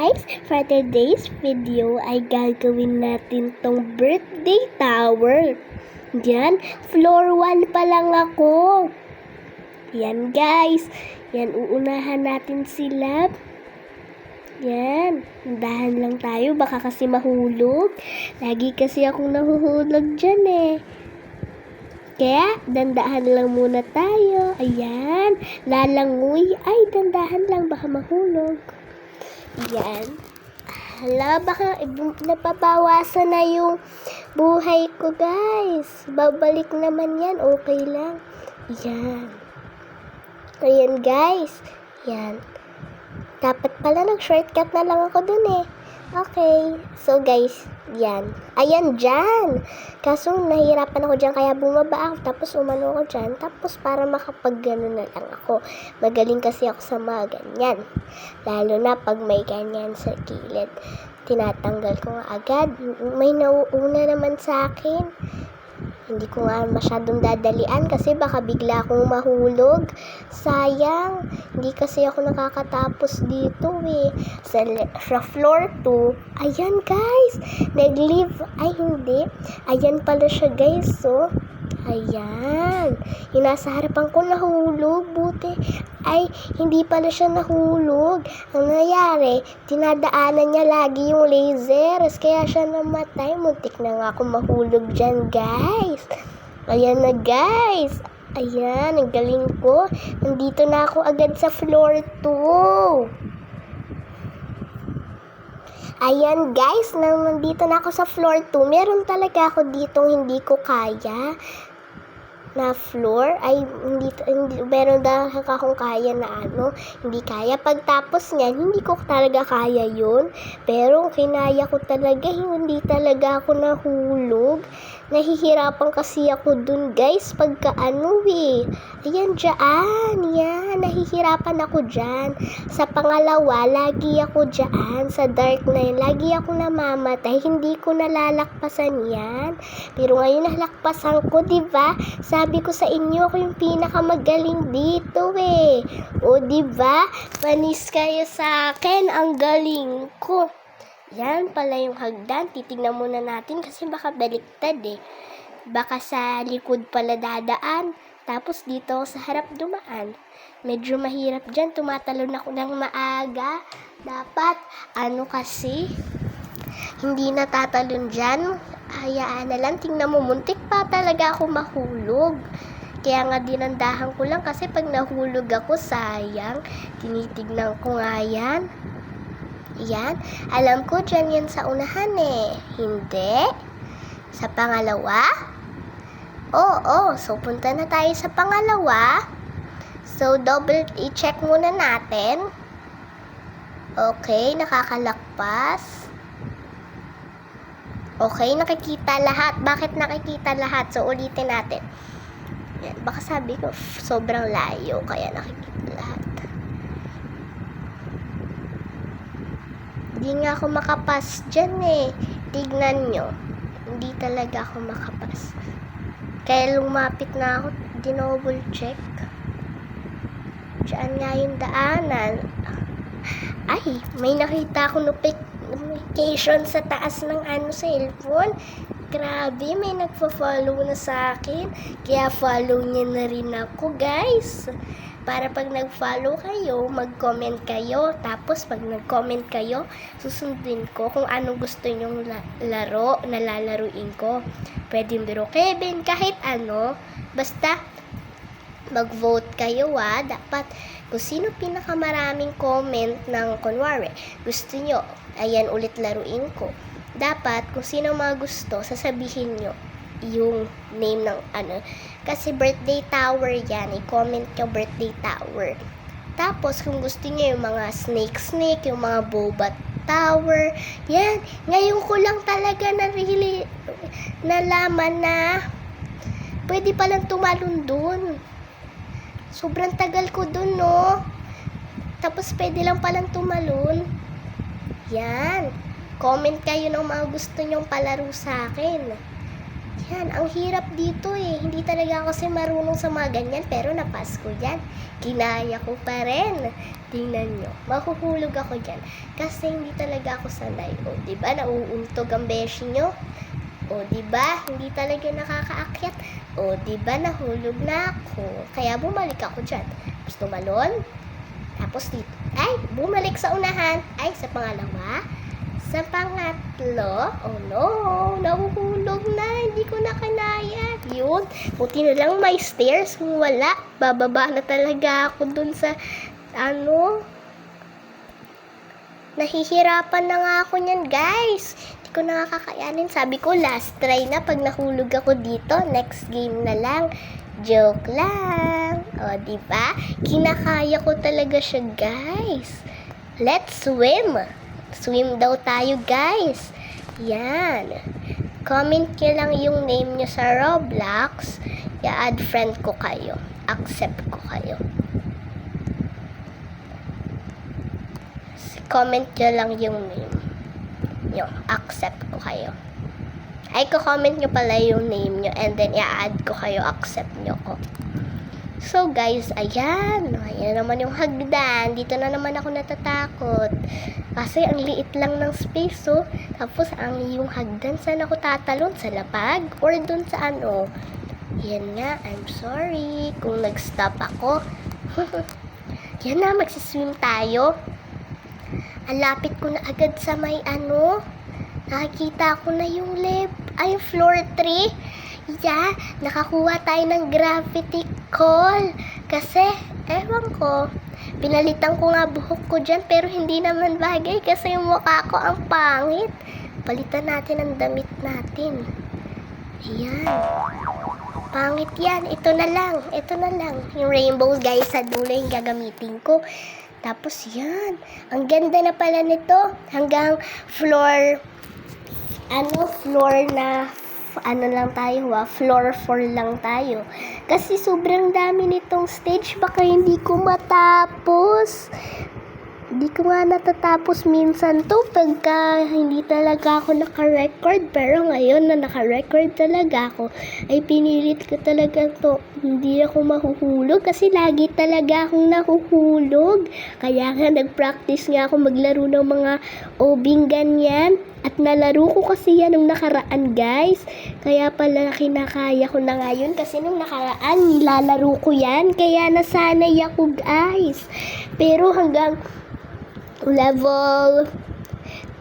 guys, for today's video ay gagawin natin tong birthday tower. Yan, floor 1 pa lang ako. Yan guys, yan uunahan natin sila. Yan, dahan lang tayo, baka kasi mahulog. Lagi kasi akong nahuhulog dyan eh. Kaya, dandahan lang muna tayo. Ayan, lalangoy. Ay, dandahan lang, baka mahulog. Ayan. Hala, baka napabawasan na yung buhay ko, guys. Babalik naman yan, okay lang. Ayan. Ayan, guys. Ayan. Dapat pala nag-shortcut na lang ako dun eh. Okay. So, guys, yan. Ayan, dyan. Kaso, nahihirapan ako dyan, kaya bumaba ako. Tapos, umano ako dyan. Tapos, para makapag-gano na lang ako. Magaling kasi ako sa mga ganyan. Lalo na pag may ganyan sa gilid. Tinatanggal ko nga agad. May nauuna naman sa akin. Hindi ko nga masyadong dadalian kasi baka bigla akong mahulog. Sayang. Hindi kasi ako nakakatapos dito eh. Sa floor 2. Ayan guys. Nag-leave. Ay hindi. Ayan pala siya guys. So, ayan. Yung nasa harapan ko nahulog. Buti. Ay, hindi pala siya nahulog. Ang nangyari, tinadaanan niya lagi yung lasers. Kaya siya namatay. Muntik na nga ako mahulog dyan, guys. Ayan na, guys. Ayan, ang galing ko. Nandito na ako agad sa floor 2. Ayan, guys. Nandito na ako sa floor 2. Meron talaga ako dito hindi ko kaya na floor. Ay, hindi meron dahil akong kaya na hindi kaya. Pagtapos niyan, hindi ko talaga kaya yun. Pero, kinaya ko talaga, hindi talaga ako nahulog. Nahihirapan kasi ako dun, guys, pagka Ayan, dyan. Yan, nahihirapan ako dyan. Sa pangalawa, lagi ako dyan. Sa dark na yun, lagi ako namamatay. Hindi ko nalalakpasan yan. Pero ngayon, nalakpasan ko, diba? Sabi ko sa inyo, ako yung pinakamagaling dito eh. O diba? Panis kayo sa akin. Ang galing ko. Yan pala yung hagdan. Titignan muna natin kasi baka baliktad eh. Baka sa likod pala dadaan. Tapos dito sa harap dumaan. Medyo mahirap dyan. Tumatalon ako ng maaga. Dapat, kasi, hindi natatalon dyan. Hayaan na lang, tingnan mo, muntik pa talaga ako mahulog. Kaya nga dinandahan ko lang kasi pag nahulog ako, sayang. Tinitignan ko nga yan. Yan, alam ko dyan yan sa unahan eh. Hindi. Sa pangalawa? Oo, so punta na tayo sa pangalawa. So, double i-check muna natin. Okay, nakakalakpas. Okay, nakikita lahat. Bakit nakikita lahat? So, ulitin natin. Yan, baka sabi ko, sobrang layo, kaya nakikita lahat. Hindi nga ako makapas dyan eh. Tignan nyo. Hindi talaga ako makapas. Kaya lumapit na ako, dinouble check. Diyan nga yung daanan. Ay, may nakita ako notification sa taas ng cellphone. Grabe, may nagpa-follow na sa akin. Kaya follow niya na rin ako, guys. Para pag nag-follow kayo, mag-comment kayo. Tapos pag nag-comment kayo, susundin ko kung anong gusto nyong laro na lalaruin ko. Pwede biro Kevin, kahit Basta, mag-vote kayo Dapat, kung sino pinakamaraming comment ng kunwari, gusto nyo, ayan ulit laruin ko. Dapat, kung sino mga gusto, sasabihin nyo yung name ng kasi birthday tower yan, i-comment nyo birthday tower. Tapos kung gusto niyo yung mga snake, yung mga boba tower, yan, ngayon ko lang talaga nalaman na pwede palang tumalon dun. Sobrang tagal ko dun, no? Tapos pwede lang palang tumalon. Yan, comment kayo ng mga gusto nyong palaro sa akin. Yan, ang hirap dito eh. Hindi talaga ako kasi marunong sa mga ganyan, pero napas ko yan. Kinaya ko pa rin. tingnan nyo. Mahuhulog ako dyan. Kasi hindi talaga ako sanay. O, diba? Nauuntog ang beshi nyo. O, diba? Hindi talaga nakakaakyat. O, diba? Nahulog na ako. Kaya bumalik ako dyan. Tapos tumalon. Tapos dito. Ay, bumalik sa unahan. Ay, sa pangalawa. Sa pangatlo. Oh no, nahuhulog na. Hindi ko na kanaya. Yun. Buti na lang may stairs. Kung wala, bababa na talaga ako dun sa nahihirapan na nga ako niyan, guys. Hindi ko nakakayanin. Sabi ko, last try na. Pag nahulog ako dito, next game na lang. Joke lang. O, diba? Kinakaya ko talaga siya, guys. Let's swim. Swim daw tayo, guys. Yan. Comment nyo lang yung name nyo sa Roblox. I-add friend ko kayo. Accept ko kayo. Comment nyo lang yung name nyo. Accept ko kayo. Ay, comment nyo pala yung name nyo and then i-add ko kayo. Accept nyo ko. So, guys, ayan. Ayan naman yung hagdan. Dito na naman ako natatakot. Kasi ang liit lang ng space, oh. Tapos, yung hagdan, saan ako tatalon? Sa lapag? Or dun sa ano? Yan nga, I'm sorry kung nag-stop ako. Yan na, magsiswim tayo. Ang lapit ko na agad sa may nakikita ko na yung floor 3. Yeah, nakakuha tayo ng gravity call. Kasi, ewan ko, pinalitan ko nga buhok ko dyan, pero hindi naman bagay kasi yung mukha ko ang pangit. Palitan natin ang damit natin. Ayan. Pangit yan. Ito na lang. Yung rainbow, guys, sa dulo yung gagamitin ko. Tapos, yan. Ang ganda na pala nito. Hanggang floor floor 4 lang tayo. Kasi sobrang dami nitong stage, baka hindi ko matapos. Hindi ko nga natatapos minsan to pagka hindi talaga ako naka-record. Pero ngayon na naka-record talaga ako, ay pinilit ko talaga to. Hindi ako mahuhulog kasi lagi talaga akong nahuhulog. Kaya nga nag-practice nga ako maglaro ng mga obing ganyan. At nalaro ko kasi yan nung nakaraan, guys. Kaya pala kinakaya ko na ngayon kasi nung nakaraan nilalaro ko yan. Kaya nasanay ako, guys. Pero hanggang level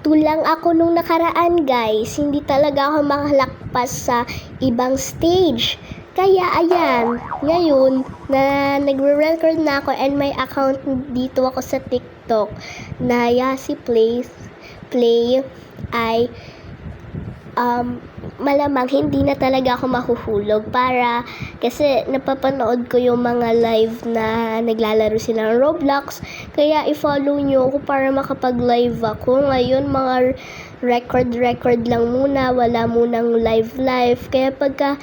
2 lang ako nung nakaraan, guys. Hindi talaga ako makalakpas sa ibang stage. Kaya ayan, ngayon na nagre-record na ako and may account dito ako sa TikTok na Yasi Play ay malamang hindi na talaga ako mahuhulog kasi napapanood ko yung mga live na naglalaro sila ng Roblox, kaya i-follow nyo ako para makapag-live ako. Ngayon mga record lang muna, wala munang live, kaya pagka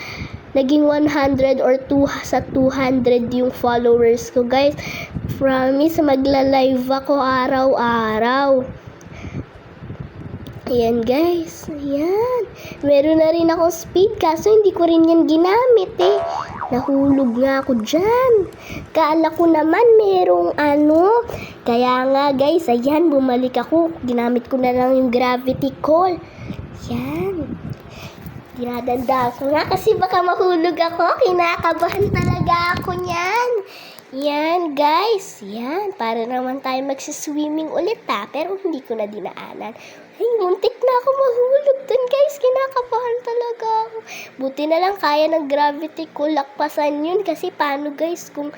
naging 100 or 200 yung followers ko, guys, promise magla-live ako araw-araw. Ayan, guys. Ayan. Meron na rin akong speed kaso hindi ko rin yan ginamit eh. Nahulog nga ako dyan. Kala ko naman merong Kaya nga, guys, ayan, bumalik ako. Ginamit ko na lang yung gravity call. Ayan. Dinadanda ko nga kasi baka mahulog ako. Kinakabahan talaga ako niyan. Yan, guys. Yan. Para naman tayo magsiswimming ulit pero hindi ko na dinaanan. Ay, muntik na ako mahulog dun, guys. Kinakabahan talaga ako. Buti na lang kaya ng gravity ko lakpasan yun. Kasi paano, guys, kung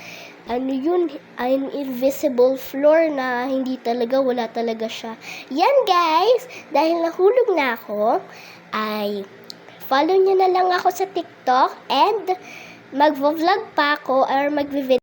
yun, an invisible floor na wala talaga siya. Yan, guys. Dahil nahulog na ako, ay follow nyo na lang ako sa TikTok and magvo-vlog pa ako or magvi-video